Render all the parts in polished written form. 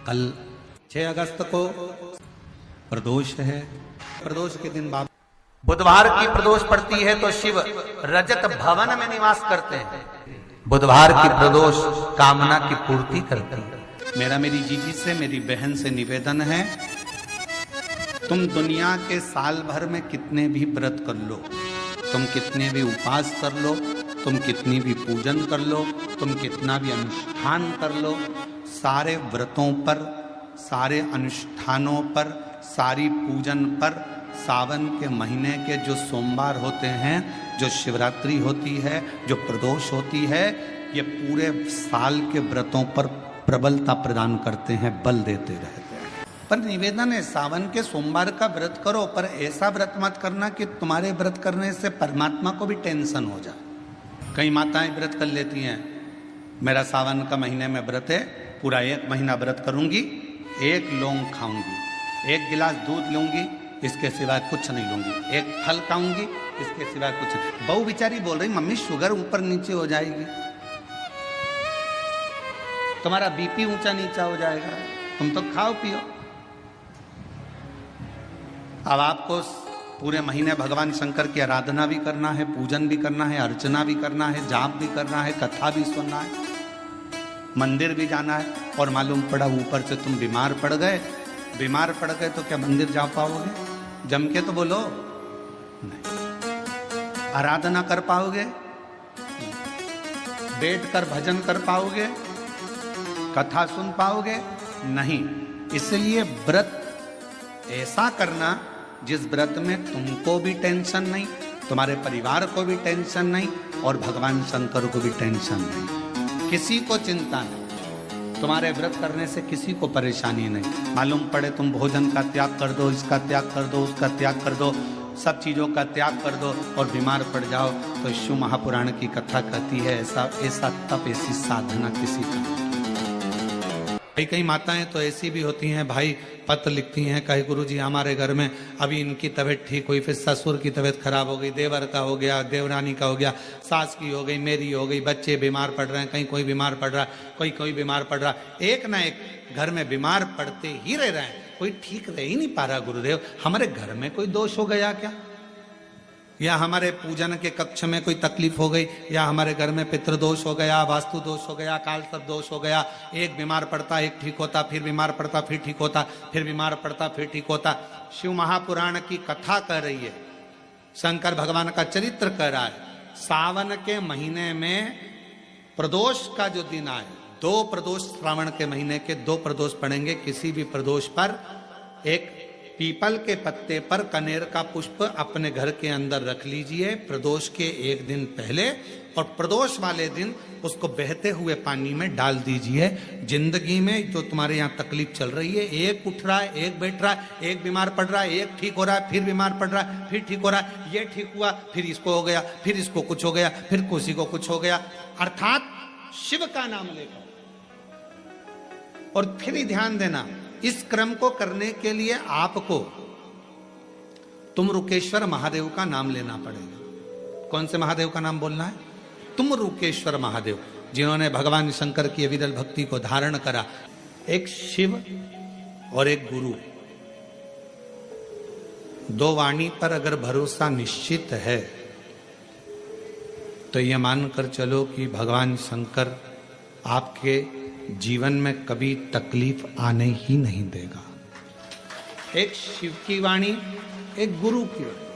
कल 6 अगस्त को प्रदोष है। प्रदोष के दिन बाबा बुधवार की प्रदोष पड़ती है तो शिव रजत भवन में निवास करते हैं। बुधवार की प्रदोष कामना की पूर्ति करती है। मेरा मेरी जीजी से, मेरी बहन से निवेदन है, तुम दुनिया के साल भर में कितने भी व्रत कर लो, तुम कितने भी उपास कर लो, तुम कितनी भी पूजन कर लो, तुम कितना भी अनुष्ठान कर लो, सारे व्रतों पर, सारे अनुष्ठानों पर, सारी पूजन पर, सावन के महीने के जो सोमवार होते हैं, जो शिवरात्रि होती है, जो प्रदोष होती है, ये पूरे साल के व्रतों पर प्रबलता प्रदान करते हैं, बल देते रहते हैं। पर निवेदन है, सावन के सोमवार का व्रत करो, पर ऐसा व्रत मत करना कि तुम्हारे व्रत करने से परमात्मा को भी टेंशन हो जाए। कई माताएं व्रत कर लेती हैं, मेरा सावन का महीने में व्रत है, पूरा 1 महीना व्रत करूंगी, 1 लौंग खाऊंगी, 1 गिलास दूध लूंगी, इसके सिवाय कुछ नहीं लूंगी, 1 फल खाऊंगी, इसके सिवाय कुछ नहीं। बहू बेचारी बोल रही, मम्मी शुगर ऊपर नीचे हो जाएगी, तुम्हारा बीपी ऊंचा नीचा हो जाएगा, तुम तो खाओ पियो। अब आपको पूरे महीने भगवान शंकर की आराधना भी करना है, पूजन भी करना है, अर्चना भी करना है, जाप भी करना है, कथा भी सुनना है, मंदिर भी जाना है, और मालूम पड़ा ऊपर से तुम बीमार पड़ गए। बीमार पड़ गए तो क्या मंदिर जा पाओगे? जम के तो बोलो नहीं। आराधना कर पाओगे? बैठकर भजन कर पाओगे? कथा सुन पाओगे? नहीं। इसलिए व्रत ऐसा करना जिस व्रत में तुमको भी टेंशन नहीं, तुम्हारे परिवार को भी टेंशन नहीं, और भगवान शंकर को भी टेंशन नहीं, किसी को चिंता नहीं। तुम्हारे व्रत करने से किसी को परेशानी नहीं। मालूम पड़े तुम भोजन का त्याग कर दो, इसका त्याग कर दो, उसका त्याग कर दो, सब चीजों का त्याग कर दो और बीमार पड़ जाओ, तो शिव महापुराण की कथा कहती है ऐसा तप, ऐसी साधना किसी का नहीं। कई माताएं तो ऐसी भी होती हैं भाई, पत्र लिखती हैं, कहे गुरुजी हमारे घर में अभी इनकी तबीयत ठीक हुई, फिर ससुर की तबीयत खराब हो गई, देवर का हो गया, देवरानी का हो गया, सास की हो गई, मेरी हो गई, बच्चे बीमार पड़ रहे हैं, कहीं कोई बीमार पड़ रहा है, कोई बीमार पड़ रहा है, एक ना एक घर में बीमार पड़ते ही रह रहे हैं, कोई ठीक रह ही नहीं पा रहा। गुरुदेव हमारे घर में कोई दोष हो गया क्या, या हमारे पूजन के कक्ष में कोई तकलीफ हो गई, या हमारे घर में पितृदोष हो गया, वास्तु दोष हो गया, काल सर्प दोष हो गया, एक बीमार पड़ता एक ठीक होता, फिर बीमार पड़ता फिर ठीक होता, फिर बीमार पड़ता फिर ठीक होता। शिव महापुराण की कथा कह रही है, शंकर भगवान का चरित्र कह रहा है, सावन के महीने में प्रदोष का जो दिन आए, 2 प्रदोष श्रावण के महीने के 2 प्रदोष पड़ेंगे, किसी भी प्रदोष पर एक पीपल के पत्ते पर कनेर का पुष्प अपने घर के अंदर रख लीजिए प्रदोष के 1 दिन पहले, और प्रदोष वाले दिन उसको बहते हुए पानी में डाल दीजिए। जिंदगी में जो तुम्हारे यहाँ तकलीफ चल रही है, एक उठ रहा है, एक बैठ रहा है, एक बीमार पड़ रहा है, एक ठीक हो रहा है, फिर बीमार पड़ रहा है, फिर ठीक हो रहा है, ये ठीक हुआ, फिर इसको हो गया, फिर इसको कुछ हो गया, फिर किसी को कुछ हो गया, अर्थात शिव का नाम लेकर। और फिर ही ध्यान देना, इस क्रम को करने के लिए आपको तुमरुकेश्वर महादेव का नाम लेना पड़ेगा। कौन से महादेव का नाम बोलना है? तुमरुकेश्वर महादेव, जिन्होंने भगवान शंकर की अविरल भक्ति को धारण करा। एक शिव और एक गुरु, 2 वाणी पर अगर भरोसा निश्चित है तो यह मानकर चलो कि भगवान शंकर आपके जीवन में कभी तकलीफ आने ही नहीं देगा। एक शिव की वाणी, एक गुरु की वाणी।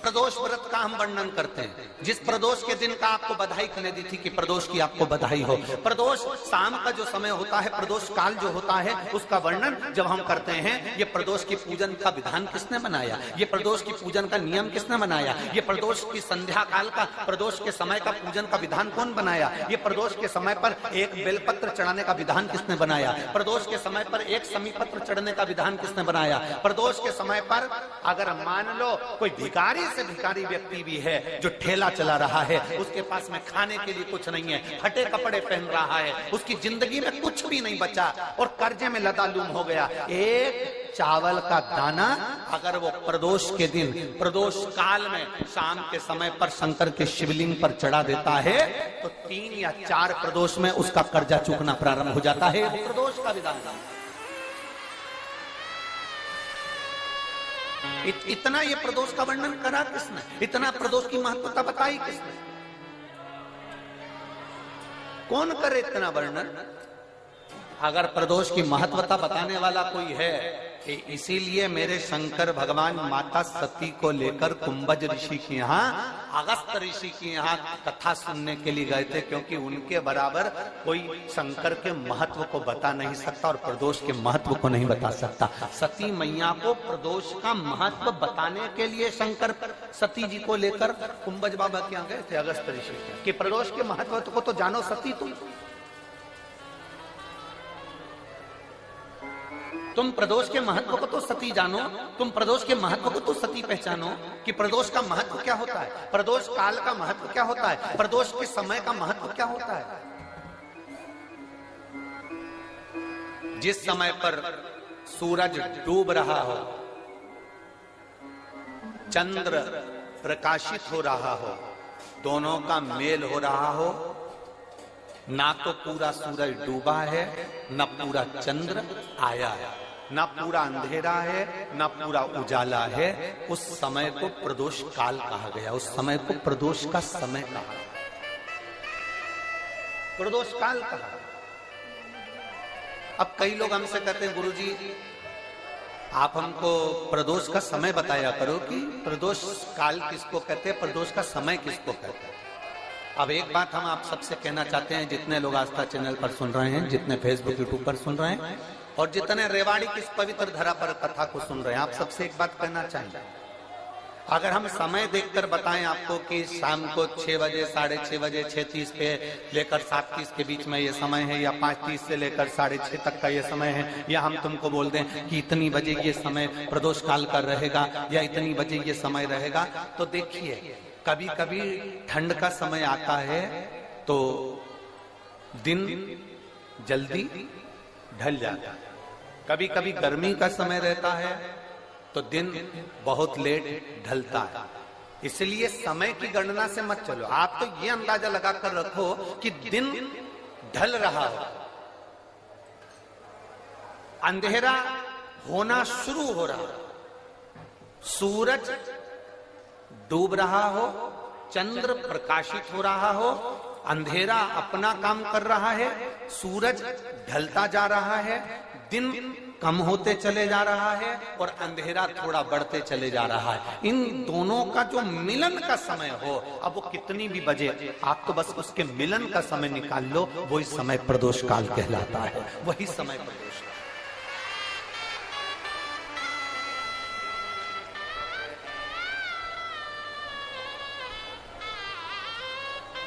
प्रदोष व्रत का हम वर्णन करते हैं। जिस प्रदोष के दिन का आपको बधाई करने दी थी कि प्रदोष की आपको बधाई हो, प्रदोष शाम का जो समय होता है, प्रदोष काल जो होता है, उसका वर्णन जब हम करते हैं, ये प्रदोष की पूजन का विधान किसने बनाया, ये प्रदोष की पूजन का नियम किसने बनाया, ये प्रदोष की संध्या काल का, प्रदोष के समय का पूजन का विधान कौन बनाया, ये प्रदोष के समय पर एक बेलपत्र चढ़ाने का विधान किसने बनाया, प्रदोष के समय पर एक समीपत्र चढ़ने का विधान किसने बनाया, प्रदोष के समय पर अगर मान लो कोई भिखारी से भिखारी व्यक्ति भी है जो ठेला चला रहा है, उसके पास में खाने के लिए कुछ नहीं है, फटे कपड़े पहन रहा है, उसकी जिंदगी में कुछ भी नहीं बचा और कर्जे में लदालूम हो गया। एक चावल का दाना अगर वो प्रदोष के दिन, प्रदोष काल में शाम के समय पर शंकर के शिवलिंग पर चढ़ा देता है तो 3 या 4 प्रदोष में उसका कर्जा चूकना प्रारंभ हो जाता है। प्रदोष का विधान इतना ये प्रदोष का वर्णन करा किसने? इतना प्रदोष की महत्वता बताई किसने? कौन करे इतना वर्णन? अगर प्रदोष की महत्वता बताने वाला कोई है, इसीलिए मेरे शंकर भगवान माता सती को लेकर कुंभज ऋषि के यहाँ, अगस्त ऋषि के यहाँ कथा सुनने के लिए गए थे, क्योंकि उनके बराबर कोई शंकर के महत्व को बता नहीं सकता और प्रदोष के महत्व को नहीं बता सकता। सती मैया को प्रदोष का महत्व बताने के लिए शंकर सती जी को लेकर कुंभज बाबा के यहाँ गए थे, अगस्त ऋषि के, कि प्रदोष के महत्व को तो जानो सती, तुम प्रदोष के महत्व को तो सती जानो, तुम प्रदोष के महत्व को तो सती पहचानो कि प्रदोष का महत्व क्या होता है, प्रदोष काल का महत्व क्या होता है, प्रदोष के समय का महत्व क्या होता है। जिस समय पर सूरज डूब रहा हो, चंद्र प्रकाशित हो रहा हो, दोनों का मेल हो रहा हो, ना तो पूरा सूरज डूबा है, ना पूरा चंद्र आया है, ना पूरा अंधेरा है, ना पूरा उजाला है, उस समय को प्रदोष काल कहा गया, उस समय को प्रदोष का समय कहा, प्रदोष काल कहा। अब कई लोग हमसे कहते हैं, गुरुजी आप हमको प्रदोष का समय बताया करो कि प्रदोष काल किसको कहते हैं, प्रदोष का समय किसको कहते हैं। अब एक बात हम आप सबसे कहना चाहते हैं, जितने लोग आस्था चैनल पर सुन रहे हैं, जितने फेसबुक यूट्यूब पर सुन रहे हैं और जितने रेवाड़ी की इस पवित्र धरा पर कथा को सुन रहे हैं, आप सबसे एक बात कहना चाहेंगे, अगर हम समय देखकर बताएं आपको कि शाम को 6 बजे, 6:30 बजे, 6:30 पे लेकर 7:30 के बीच में ये समय है, या 5:30 से लेकर 6:30 तक का ये समय है, या हम तुमको बोल दें कि इतनी बजे ये समय प्रदोष काल का रहेगा या इतनी बजे ये समय रहेगा, तो देखिए कभी कभी ठंड का समय आता है तो दिन जल्दी ढल जाता है, कभी कभी गर्मी का समय रहता है तो दिन बहुत लेट ढलता है। इसलिए समय की गणना से मत चलो, आप तो ये अंदाजा लगाकर रखो कि दिन ढल रहा हो, अंधेरा होना शुरू हो रहा, सूरज डूब रहा हो, चंद्र प्रकाशित हो रहा हो, अंधेरा अपना काम कर रहा है, सूरज ढलता जा रहा है, दिन कम होते चले जा रहा है और अंधेरा थोड़ा बढ़ते चले जा रहा है। इन दोनों का जो मिलन का समय हो, अब वो कितनी भी बजे, आप तो बस उसके मिलन का समय निकाल लो, वही समय प्रदोष काल कहलाता है, वही समय प्रदोष काल।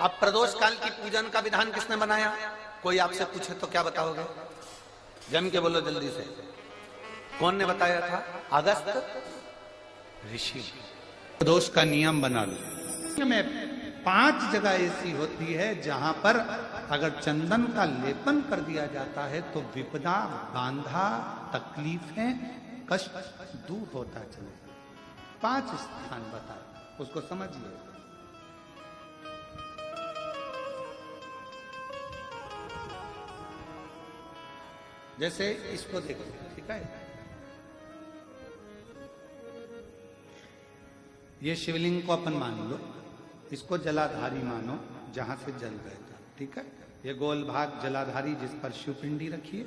अब प्रदोष काल की पूजन का विधान किसने बनाया? कोई आपसे पूछे तो क्या बताओगे? जम के बोलो जल्दी से, कौन ने बताया था? अगस्त ऋषि। प्रदोष का नियम बना लो। में 5 जगह ऐसी होती है जहां पर अगर चंदन का लेपन कर दिया जाता है तो विपदा, बांधा, तकलीफें, कष्ट दूर होता चले। 5 स्थान बताए, उसको समझिए। जैसे इसको देखो, ठीक है, ये शिवलिंग को अपन मान लो, इसको जलाधारी मानो जहां से जल बहता, ठीक है। ये गोल भाग जलाधारी जिस पर शिवपिंडी रखिए,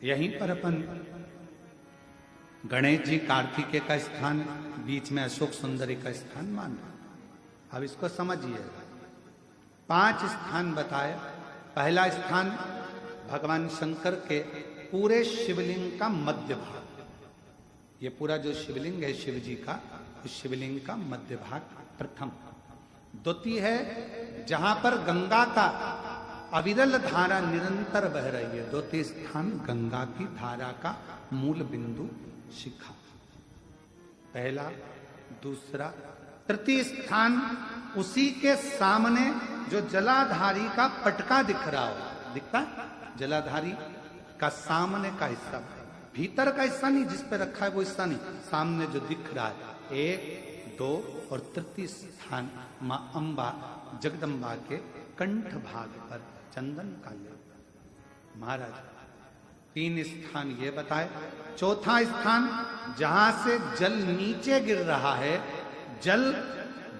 यहीं पर अपन गणेश जी, कार्तिकेय का स्थान, बीच में अशोक सुंदरी का स्थान मान लो। अब इसको समझिएगा। 5 स्थान बताए। पहला स्थान भगवान शंकर के पूरे शिवलिंग का मध्य भाग, ये पूरा जो शिवलिंग है शिव जी का, उस शिवलिंग का मध्य भाग प्रथम। द्वितीय है जहां पर गंगा का अविरल धारा निरंतर बह रही है, द्वितीय स्थान गंगा की धारा का मूल बिंदु शिखा। पहला, दूसरा। तृतीय स्थान उसी के सामने जो जलाधारी का पटका दिख रहा हो, दिखता है? जलाधारी का सामने का हिस्सा, भीतर का हिस्सा नहीं, जिस पे रखा है वो हिस्सा नहीं, सामने जो दिख रहा है। 1, 2 और तृतीय स्थान मां अंबा जगदम्बा के कंठ भाग पर चंदन का लेप। महाराज 3 स्थान ये बताए। चौथा स्थान जहां से जल नीचे गिर रहा है, जल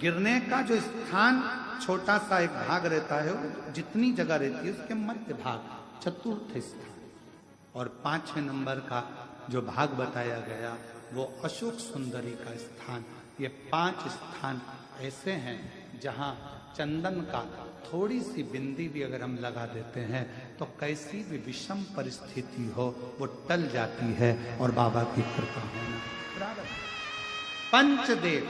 गिरने का जो स्थान छोटा सा एक भाग रहता है, जितनी जगह रहती है उसके मध्य भाग, चतुर्थ स्थान। और 5वें नंबर का जो भाग बताया गया वो अशोक सुंदरी का स्थान। ये 5 स्थान ऐसे हैं जहां चंदन का थोड़ी सी बिंदी भी अगर हम लगा देते हैं तो कैसी भी विषम परिस्थिति हो वो टल जाती है और बाबा की कृपा होना। पंचदेव,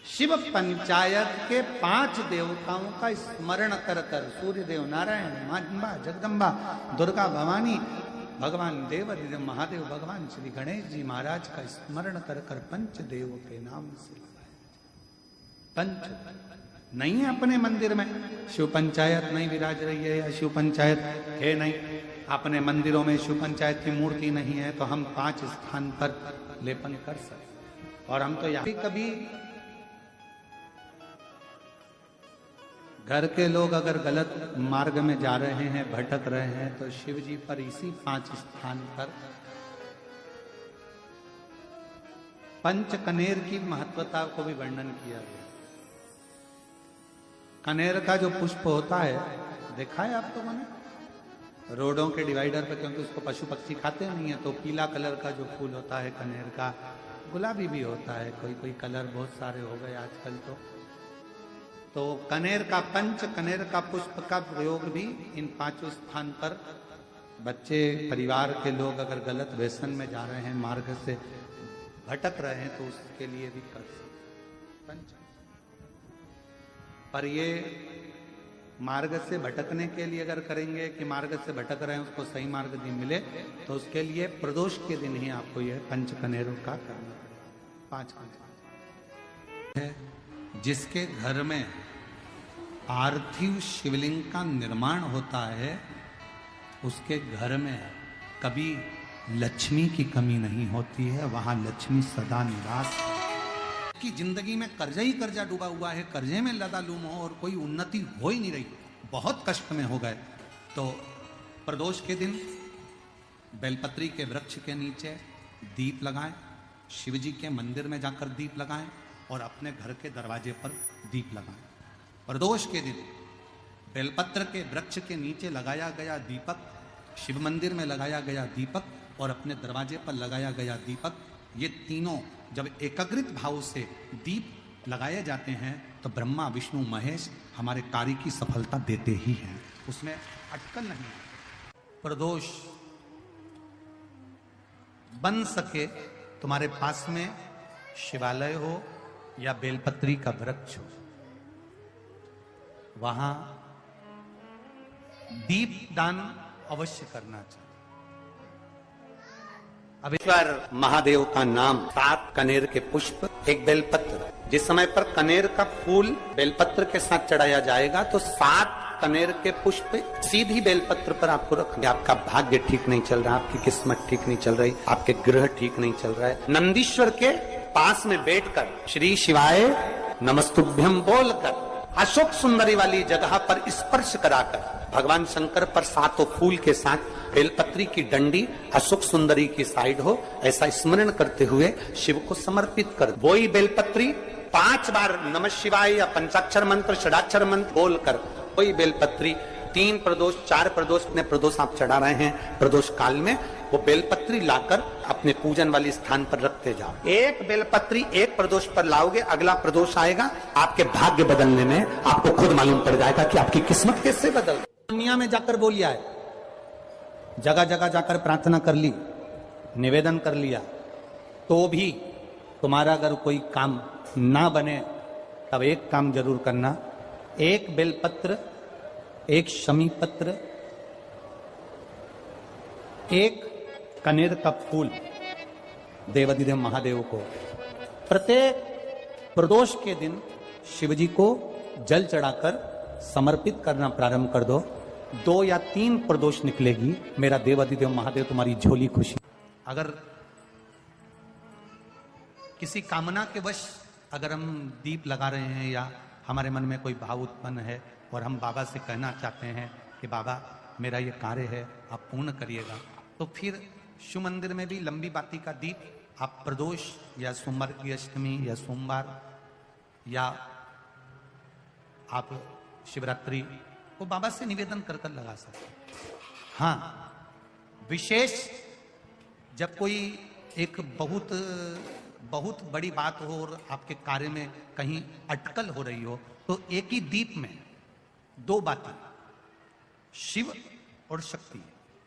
शिव पंचायत के 5 देवताओं का स्मरण कर कर, सूर्य देव, नारायण, मां अंबा, जगदम्बा, दुर्गा भवानी, भगवान देव महादेव, भगवान श्री गणेश जी महाराज का स्मरण कर कर पंचदेव के नाम से पंच नहीं है अपने मंदिर में, शिव पंचायत नहीं विराज रही है या शिव पंचायत है नहीं, अपने मंदिरों में शिव पंचायत की मूर्ति नहीं है, तो हम 5 स्थान पर लेपन कर सकते। और हम तो यहाँ कभी घर के लोग अगर गलत मार्ग में जा रहे हैं, भटक रहे हैं, तो शिव जी पर इसी 5 स्थान पर पंच कनेर की महत्वता को भी वर्णन किया गया। कनेर का जो पुष्प होता है, देखा है आप लोगों ने रोडों के डिवाइडर पे, क्योंकि उसको पशु पक्षी खाते नहीं है, तो पीला कलर का जो फूल होता है कनेर का, गुलाबी भी होता है, कोई कोई कलर बहुत सारे हो गए आजकल। तो कनेर का, पंच कनेर का पुष्प का प्रयोग भी इन 5 स्थान पर बच्चे, परिवार के लोग अगर गलत व्यसन में जा रहे हैं, मार्ग से भटक रहे हैं, तो उसके लिए भी कर सकते पंच। पर ये मार्ग से भटकने के लिए अगर करेंगे कि मार्ग से भटक रहे हैं उसको सही मार्ग नहीं मिले, तो उसके लिए प्रदोष के दिन ही आपको यह पंच कनेरों का करना पड़ेगा। 5 है जिसके घर में पार्थिव शिवलिंग का निर्माण होता है, उसके घर में कभी लक्ष्मी की कमी नहीं होती है, वहां लक्ष्मी सदा निवास है। कि जिंदगी में कर्जा ही कर्जा डूबा हुआ है, कर्जे में लदालूम हो और कोई उन्नति हो ही नहीं रही, बहुत कष्ट में हो गए, तो प्रदोष के दिन बेलपत्री के वृक्ष के नीचे दीप लगाएं, शिव जी के मंदिर में जाकर दीप लगाएं और अपने घर के दरवाजे पर दीप लगाएं। प्रदोष के दिन बेलपत्र के वृक्ष के नीचे लगाया गया दीपक, शिव मंदिर में लगाया गया दीपक और अपने दरवाजे पर लगाया गया दीपक, ये तीनों जब एकाग्रित भाव से दीप लगाए जाते हैं तो ब्रह्मा विष्णु महेश हमारे कार्य की सफलता देते ही हैं, उसमें अटकल नहीं। प्रदोष बन सके तुम्हारे पास में शिवालय हो या बेलपत्री का वृक्ष हो, वहां दीप दान अवश्य करना चाहिए। ईश्वर महादेव का नाम, 7 कनेर के पुष्प, 1 बेलपत्र। जिस समय पर कनेर का फूल बेलपत्र के साथ चढ़ाया जाएगा तो 7 कनेर के पुष्प सीधी बेलपत्र पर आपको रखेंगे। आपका भाग्य ठीक नहीं चल रहा, आपकी किस्मत ठीक नहीं चल रही, आपके ग्रह ठीक नहीं चल रहा है, नंदीश्वर के पास में बैठकर श्री शिवाय नमस्तुभ्यम बोलकर अशोक सुंदरी वाली जगह पर स्पर्श कराकर भगवान शंकर पर 7 फूल के साथ बेलपत्री की डंडी अशोक सुंदरी की साइड हो, ऐसा स्मरण करते हुए शिव को समर्पित कर वही बेलपत्री 5 बार नमः शिवाय या पंचाक्षर मंत्र, षडाक्षर मंत्र बोलकर वही बेलपत्री 3 प्रदोष 4 प्रदोष ने प्रदोष आप चढ़ा रहे हैं, प्रदोष काल में वो बेलपत्री लाकर अपने पूजन वाले स्थान पर रखते जाओ। 1 बेलपत्री 1 प्रदोष पर लाओगे, अगला प्रदोष आएगा, आपके भाग्य बदलने में आपको खुद मालूम पड़ जाएगा कि आपकी किस्मत कैसे बदल। दुनिया में जाकर बोलिया है, जगह जगह जाकर प्रार्थना कर ली, निवेदन कर लिया, तो भी तुम्हारा अगर कोई काम ना बने तब एक काम जरूर करना, 1 बेलपत्र, 1 शमी पत्र, 1 कनेर का फूल देवाधिदेव महादेव को प्रत्येक प्रदोष के दिन शिव जी को जल चढ़ाकर समर्पित करना प्रारंभ कर दो। 2 या 3 प्रदोष निकलेगी, मेरा देवाधिदेव महादेव तुम्हारी झोली खुशी। अगर किसी कामना के वश अगर हम दीप लगा रहे हैं या हमारे मन में कोई भाव उत्पन्न है और हम बाबा से कहना चाहते हैं कि बाबा मेरा ये कार्य है आप पूर्ण करिएगा, तो फिर शिव मंदिर में भी लंबी बाती का दीप आप प्रदोष या सोमवार की अष्टमी या सोमवार या आप शिवरात्रि को बाबा से निवेदन कर कर लगा सकते हैं। हाँ, विशेष जब कोई एक बहुत बड़ी बात हो और आपके कार्य में कहीं अटकल हो रही हो, तो एक ही दीप में 2 बाती शिव और शक्ति,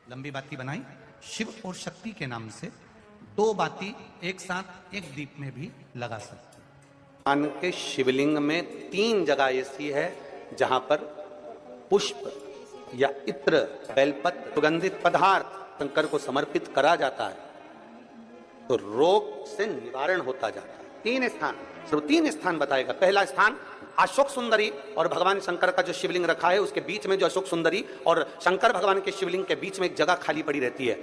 लंबी बाती बनाई शिव और शक्ति के नाम से 2 बाती एक साथ एक दीप में भी लगा सकते। भगवान के शिवलिंग में 3 जगह ऐसी है जहां पर पुष्प या इत्र, बेलपत्र, सुगंधित पदार्थ शंकर को समर्पित करा जाता है तो रोग से निवारण होता जाता है। 3 स्थान, सिर्फ 3 स्थान बताएगा। पहला स्थान अशोक सुंदरी और भगवान शंकर का जो शिवलिंग रखा है उसके बीच में जो अशोक सुंदरी और शंकर भगवान के शिवलिंग के बीच में एक जगह खाली पड़ी रहती है।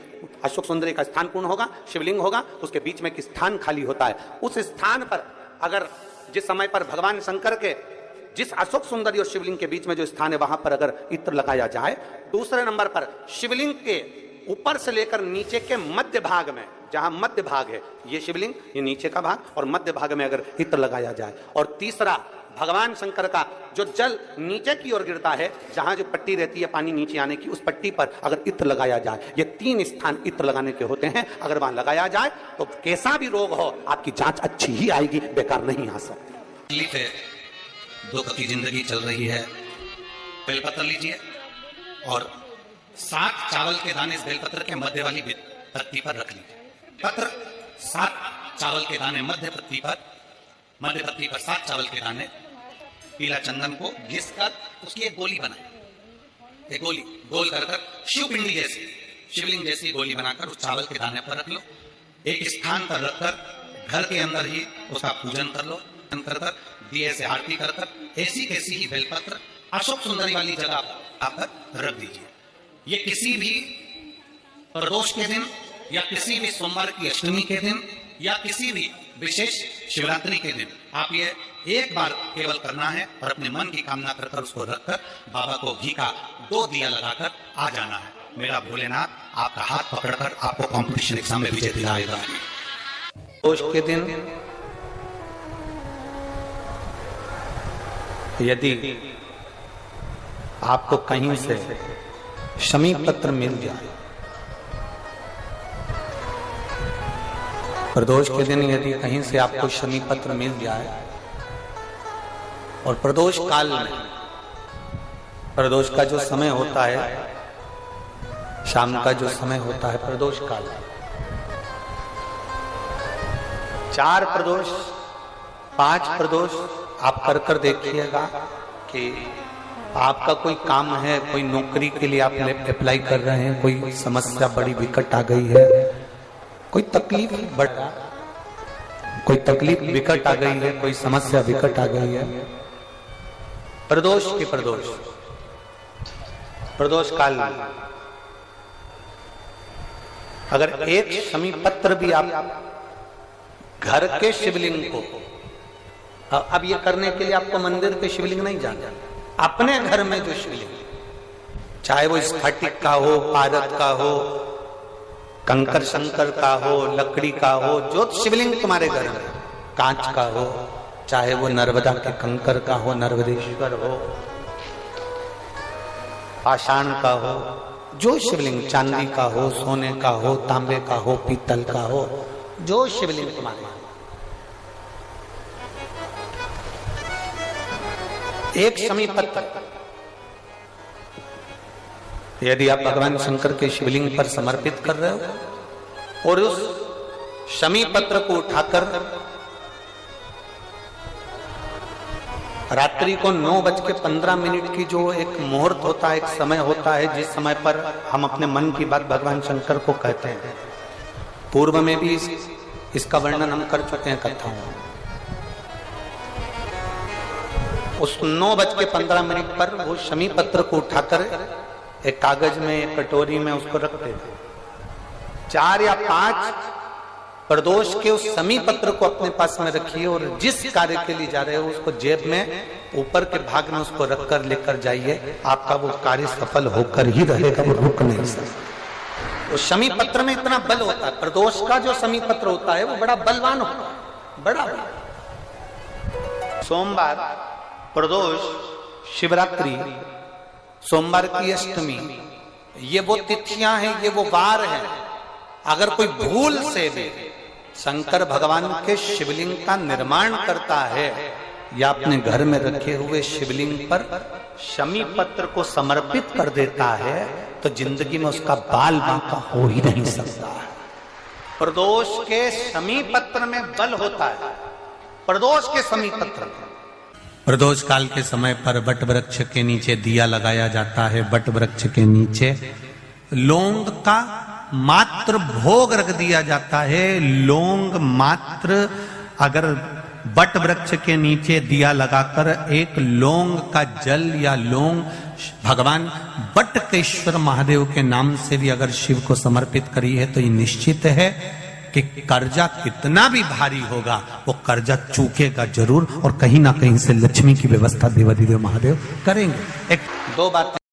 अशोक सुंदरी का स्थान पूर्ण होगा, शिवलिंग होगा, उसके बीच में एक स्थान खाली होता है। उस स्थान पर अगर जिस समय पर भगवान शंकर के जिस अशोक सुंदरी और शिवलिंग के बीच में जो स्थान है वहां पर अगर इत्र लगाया जाए, दूसरे नंबर पर शिवलिंग के ऊपर से लेकर नीचे के मध्य भाग में, जहां मध्य भाग है ये शिवलिंग, ये नीचे का भाग और मध्य भाग में अगर इत्र लगाया जाए, और तीसरा भगवान शंकर का जो जल नीचे की ओर गिरता है, जहां जो पट्टी रहती है पानी नीचे आने की, उस पट्टी पर अगर इत्र लगाया जाए, ये 3 स्थान इत्र लगाने के होते हैं। अगर वहां लगाया जाए तो कैसा भी रोग हो आपकी जांच अच्छी ही आएगी, बेकार नहीं आ सकती। दुख की जिंदगी चल रही है, बेलपत्र लीजिए और 7 चावल के दाने इस बेलपत्र के मध्य वाली पत्ती पर रख लीजिए। पत्र 7 चावल के दाने मध्य पत्ती पर 7 चावल के दाने, पीला चंदन को घिस कर उसकी एक गोली बनाए, एक गोली गोल कर शिवपिंडी जैसी, शिवलिंग जैसी गोली बनाकर उस चावल के दाने पर रख लो। एक स्थान पर रखकर घर के अंदर ही उसका पूजन कर लो, कर दिए से आरती कर ऐसी कैसी ही बेलपत्र अशोक सुंदरी वाली जगह पर रख दीजिए। ये किसी भी प्रदोष के दिन या किसी भी सोमवार की अष्टमी के दिन या किसी भी विशेष शिवरात्रि के दिन आप ये एक बार केवल करना है और अपने मन की कामना कर उसको रखकर बाबा को घी का 2 दिया लगाकर आ जाना है। मेरा भोलेनाथ आपका हाथ पकड़कर आपको कंपटीशन एग्जाम में विजय दिलाएगा। प्रदोष के दिन यदि आपको कहीं से शमी पत्र मिल जाए, प्रदोष के दिन यदि कहीं से आपको शमी पत्र मिल जाए और प्रदोष काल में, प्रदोष का जो समय होता है, शाम का जो समय होता है प्रदोष काल, 4 प्रदोष 5 प्रदोष आप कर देखिएगा कि आपका कोई काम है, कोई नौकरी के लिए आप अप्लाई कर रहे हैं, कोई समस्या बड़ी विकट आ गई है, कोई तकलीफ विकट आ गई है, कोई समस्या विकट आ गई है, प्रदोष काल में अगर एक शमी पत्र भी आप घर के शिवलिंग को, अब ये करने के लिए आपको मंदिर पे शिवलिंग नहीं जाना, अपने घर में जो शिवलिंग, चाहे वो स्फटिक का हो, पारद का हो, कंकर शंकर का हो, लकड़ी का हो, जो शिवलिंग तुम्हारे घर में, कांच का हो, चाहे वो नर्मदा के कंकर का हो, नर्मदेश्वर हो, पाषाण का हो, जो शिवलिंग चांदी का हो, सोने का हो, तांबे का हो, पीतल का हो, जो शिवलिंग तुम्हारे, एक शमी पत्र यदि आप भगवान शंकर के शिवलिंग पर समर्पित कर रहे हो और उस शमी पत्र को उठाकर रात्रि को 9:15 की जो एक मुहूर्त होता है, एक समय होता है, जिस समय पर हम अपने मन की बात भगवान शंकर को कहते हैं, पूर्व में भी इसका वर्णन हम कर चुके हैं कथाओं में। उस 9:15 पर वो शमी पत्र को उठाकर एक कागज में, एक कटोरी में उसको रखते थे। 4 या 5 प्रदोष के उस शमी पत्र को अपने पास में रखिए और जिस कार्य के लिए जा रहे हो उसको जेब में ऊपर के भाग में उसको रखकर लेकर जाइए। आपका वो कार्य सफल होकर ही रहेगा, वो रुक नहीं सकता। वो शमी पत्र में इतना बल होता है, प्रदोष का जो शमी पत्र होता है वो बड़ा बलवान होता है, बड़ा। सोमवार, प्रदोष, शिवरात्रि, सोमवार की अष्टमी, ये वो तिथियां हैं, ये वो वार हैं। अगर कोई भूल से भी शंकर भगवान के शिवलिंग का निर्माण करता है या अपने घर में रखे हुए शिवलिंग पर शमी पत्र को समर्पित कर देता है तो जिंदगी में उसका बाल बांका हो ही नहीं सकता। प्रदोष के शमी पत्र में बल होता है, प्रदोष के शमी पत्र में। प्रदोष काल के समय पर बट वृक्ष के नीचे दिया लगाया जाता है। बट वृक्ष के नीचे लौंग का मात्र भोग रख दिया जाता है। लौंग मात्र, अगर बट वृक्ष के नीचे दिया लगाकर एक लौंग का जल या लौंग भगवान बटकेश्वर महादेव के नाम से भी अगर शिव को समर्पित करी है तो ये निश्चित है कि कर्जा कितना भी भारी होगा वो कर्जा चूकेगा जरूर और कहीं ना कहीं से लक्ष्मी की व्यवस्था देवाधिदेव महादेव करेंगे। 2 बातें